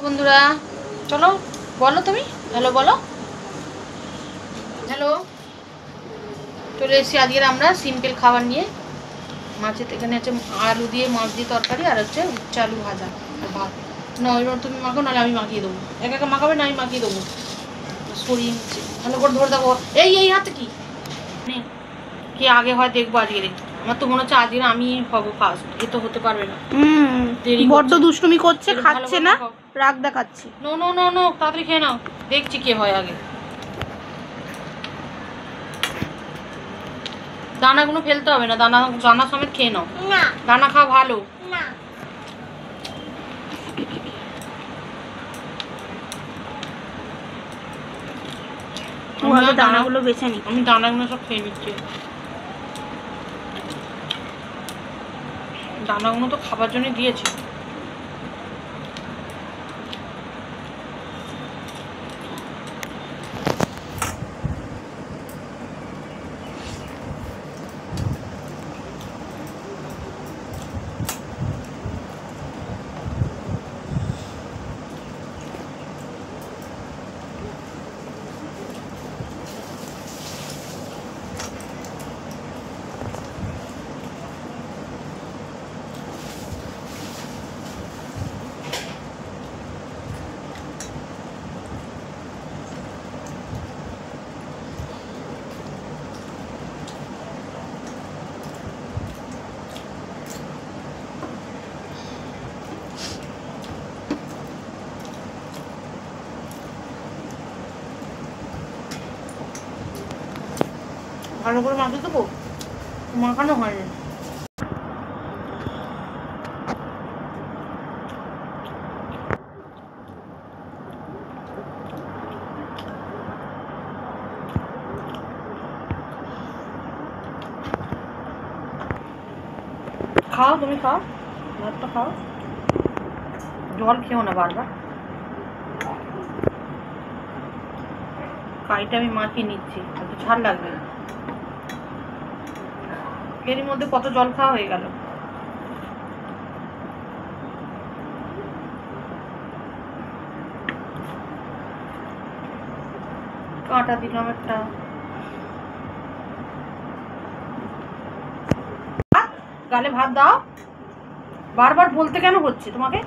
বন্ধুরা চলো বলো তুমি হ্যালো বলো হ্যালো চলে এসেছি আজকে আমরা সিম্পল খাবার নিয়ে মাছের এখানে আছে আলু দিয়ে মাছ দিয়ে তরকারি আর হচ্ছে উচ্চ আলু ভাজা আর ভাত না এবার তুমি মাখো নাহলে আমি মাখিয়ে দেবো একা একা মাখাবে না আমি মাখিয়ে দেবো সরিয়ে নিচ্ছে ভালো করে ধরে দেবো এই হাতে কি কে আগে হয় দেখবো আজকে আমার তো মনে হচ্ছে আজকে আমি হবো ফার্স্ট এ তো হতে পারবে না বড্ড দুষ্টুমি করছে খাচ্ছে না রাগ দেখাচ্ছে নো নো নো নো তাড়াতাড়ি খেয়ে নাও দেখছি কে হয় আগে দানাগুলো ফেলতে হবে না দানা দানা সমেত খেয়ে নাও দানা খাওয়া ভালো দানাগুলো বেছে নি আমি দানাগুলো সব খেয়ে নিচ্ছি দানাগুলো তো খাবার জন্য দিয়েছি ভালো করে মাখিয়ে দেবো মাখানো হয়নি খাও তুমি খাও ভাতটা খাও জল খেও না বারবার কাইটা আমি মাখিয়ে নিচ্ছি একটু ঝাল লাগবে এরই মধ্যে কত জল খাওয়া হয়ে গেল কাঁটা দিলাম একটা গালে ভাত দাও বারবার বলতে কেন হচ্ছে তোমাকে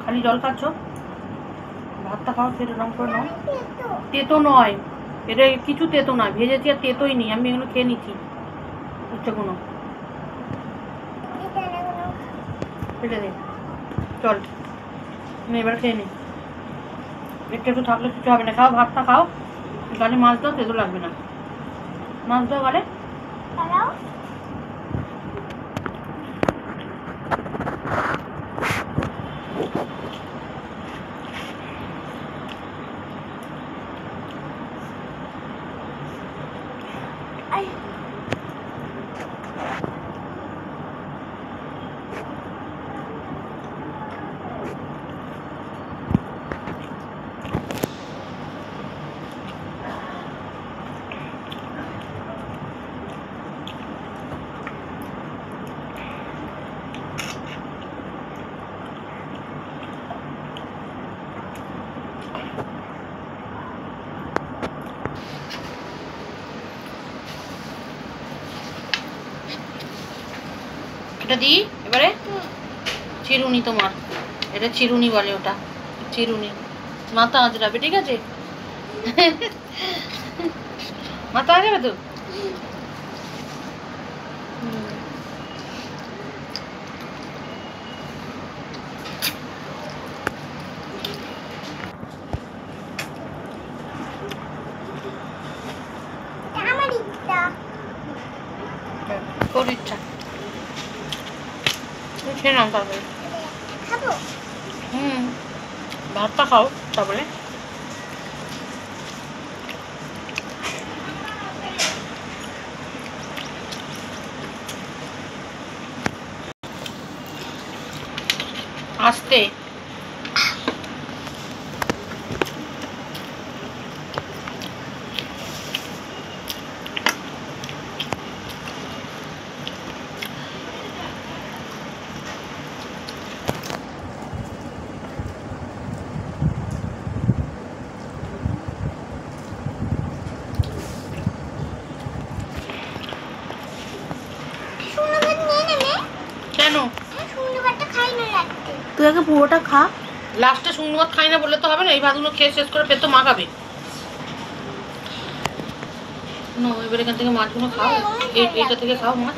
খালি জল খাচ্ছ ভাতটা খাও ফের রং করে নাও তেতো নয় এটা কিছু তেতো নয় ভেজেছি আর তেতোই নেই আমি এগুলো খেয়ে নিচ্ছি উচ্চগুলো ফেটে দে চল এবার খেয়ে নি একটু একটু থাকলে কিছু হবে না খাও ভাতটা খাও গালে মাছ দাও তেতো লাগবে না মাছ দাও গালে এটা দিই এবারে চিরুনি তোমার এটা চিরুনি বলে ওটা চিরুনি মাথা আঁচড়াবে ঠিক আছে মাথা আঁচড়াবে তো তোর ইচ্ছা খেয়ে নাও তারপরে ভাতটা খাও তারপরে আস্তে। কেন তুই আগে পুরোটা খা। লাস্টে শুকনো ভাত খাই না বললে তো হবে না, এই ভাতগুলো খেয়ে শেষ করে পেট তো মাখাবে। না এবার এখান থেকে মাছগুলো খাও, এইটা থেকে খাও মাছ।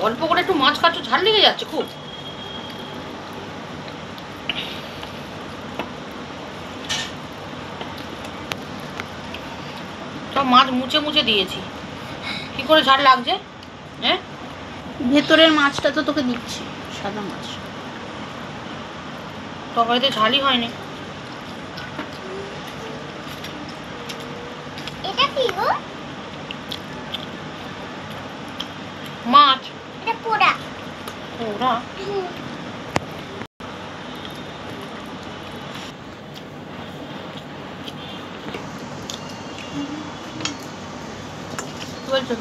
অল্প করে একটু মাছ খাচ্ছ, ঝাল লেগে যাচ্ছে খুব। সব মাছ মুছে মুছে দিয়েছি, কি করে ঝাল লাগছে? হ্যাঁ ভেতরের মাছটা তো তোকে দিচ্ছি, সাদা মাছ। তরকারিতে ঝালই হয়নি। এটা কি গো? মাছ এটা পোড়া। পোড়া? বলছো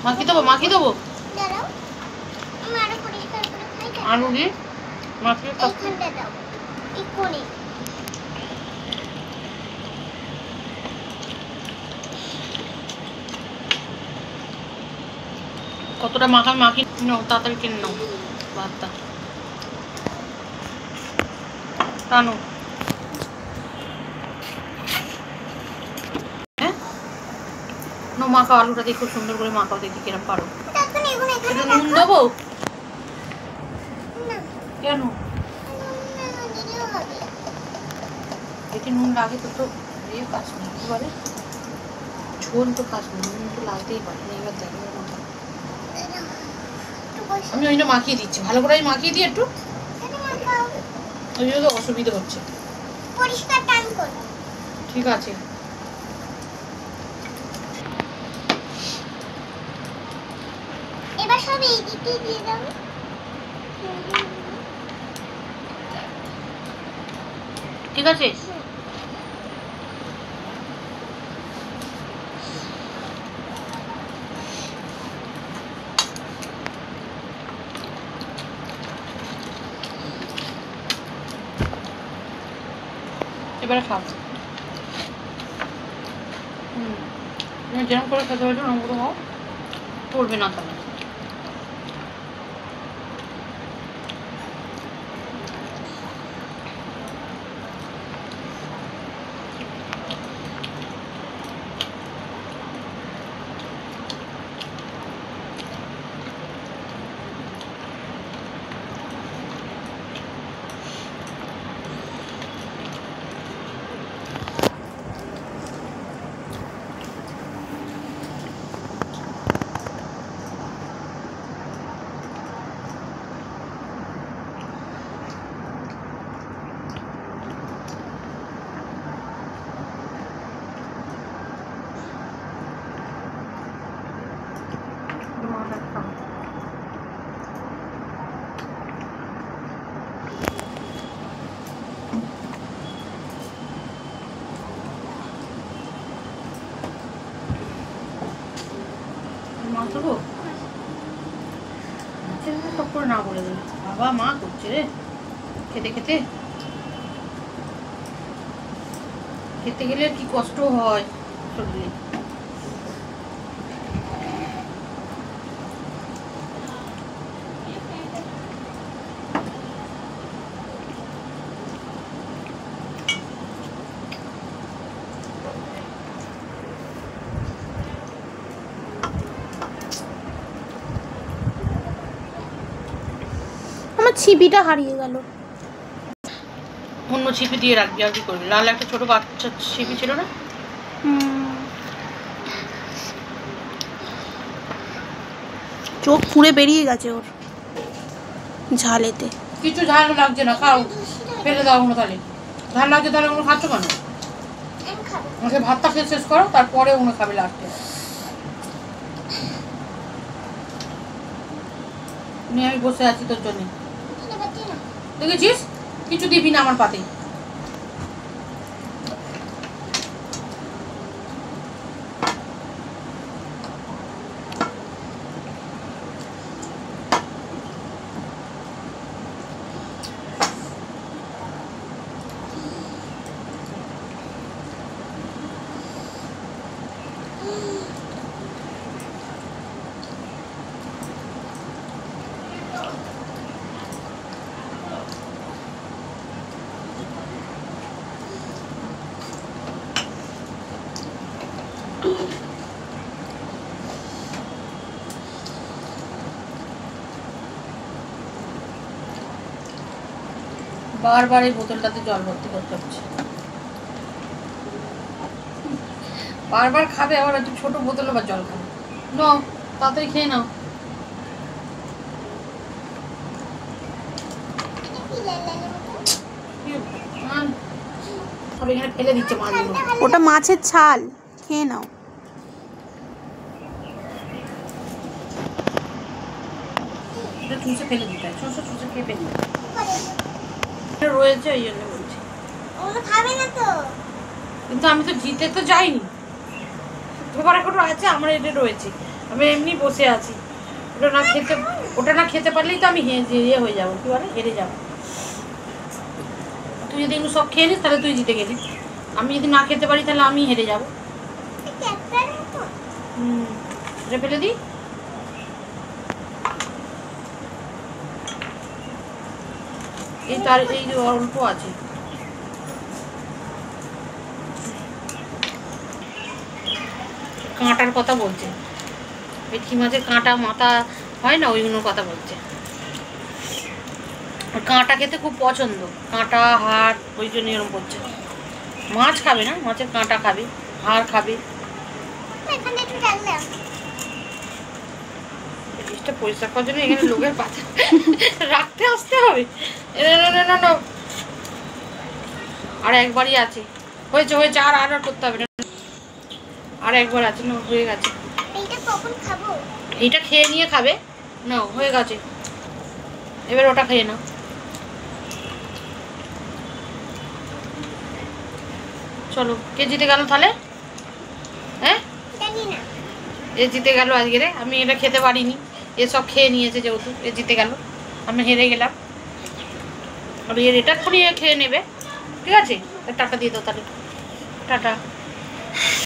মাখি দেবো? মাখি দেবো দাঁড়াও, আমি আরো পরিষ্কার করে খাই। আলু দিয়ে মাখিয়ে এইখানটা দাও, এই কোণে। কতটা মাখি নাও, তাড়াতাড়ি কিনে নাও ভাতটা। টানো। হ্যাঁ নো মাখাও, আলুটা দিয়ে খুব সুন্দর করে মাখাও, দেখি কিরম পারো। তখন এগুলো এখানে এটা নুন দেবো? না, কেন? না দিলেও হবে। এতে নুন লাগে তো, তো এই কাজ নেই কি বলে, ঝোল তো কাজ নেই, নুন তো লাগতেই পারে না। এবার দেখো একটু বসে আমি ওইটা মাখিয়ে দিচ্ছি, ভালো করে আমি মাখিয়ে দিই একটু, এখানে মাখাও। ওই জন্য তো অসুবিধা হচ্ছে। পরিষ্কার টান করো। ঠিক আছে এবার সব এই দিকে দিয়ে দাও। ঠিক আছে। এবারে খাও। তুমি যেরকম করে খেতে হয়েছো ওরকম করে খাও, পড়বে না তাহলে। মাছ দেবো? সব করে না বলে দেবে, বাবা মা করছে রে, খেতে খেতে খেতে গেলে কি কষ্ট হয় শরীরে। আমার ছিপিটা হারিয়ে গেল। অন্য ছিপি দিয়ে রাখবি, আর কি করবি? লাল একটা ছোট বাচ্চা ছিপি ছিল না? চোখ পুড়ে বেরিয়ে গেছে ওর ঝালেতে। কিছু ঝাল লাগছে না, খাও, ফেলে দাও ওগুলো তাহলে। ঝাল লাগছে তাহলে ওগুলো খাচ্ছ কেন? আমি খাবো। আমাকে ভাতটা খেয়ে শেষ করো, তারপরে ওগুলো খাবে লাস্টে। নিয়ে আমি বসে আছি তোর জন্য, এবার দিই না। দেখেছিস কিছু দিবি না আমার পাতে। বারবার এই বোতলটাতে জল ভর্তি করতে হচ্ছে। বারবার খাবে আবার একটু ছোট বোতলে বা জল খাবে। নাও তাড়াতাড়ি খেয়ে নাও। সব এখানে ফেলে দিচ্ছে মাছগুলো। ওটা মাছের ছাল, খেয়ে নাও। এটা চুষে ফেলে দিতে হয়, চুষে খেয়ে ফেলে দিতে রয়েছে, ওই জন্য বলছি। ওগুলো খাবে না তো। কিন্তু আমি তো জিতে তো যাইনি, তোমার এখনো আছে, আমার এটা রয়েছে। আমি এমনি বসে আছি। ওটা না খেতে পারলেই তো আমি ইয়ে হয়ে যাবো, কি বলে, হেরে যাবো। তুই যদি এগুলো সব খেয়ে নিস তাহলে তুই জিতে গেলি। আমি যদি না খেতে পারি তাহলে আমি হেরে যাবো। এটা ফেলে দিই। এই তার এই অল্প আছে। কাঁটার কথা বলছে, ভেটকি মাছের কাঁটা মাথা হয় না, ওইগুলোর কথা বলছে। কাঁটা খেতে খুব পছন্দ, কাঁটা হাড়, ওই জন্য এরকম করছে। মাছ খাবে না, মাছের কাঁটা খাবে, হাড় খাবে। জিনিসটা পরিষ্কার করার জন্য এখানে লোকের পাতা রাখতে আসতে হবে। আর একবারই আছে, হয়েছে হয়েছে, আর করতে হবে না। আর একবার আছে না, হয়ে গেছে। এইটা খেয়ে নিয়ে খাবে না, হয়ে গেছে। এবার ওটা খেয়ে নাও। চলো, কে জিতে গেল তাহলে? হ্যাঁ, এ জিতে গেল আজকে রে। আমি এটা খেতে পারিনি, এসব খেয়ে নিয়েছে যেহেতু, এ জিতে গেল, আমি হেরে গেলাম। আর এর এটা এক্ষুনি খেয়ে নেবে, ঠিক আছে? টাটা দিয়ে দাও তাহলে, টাটা।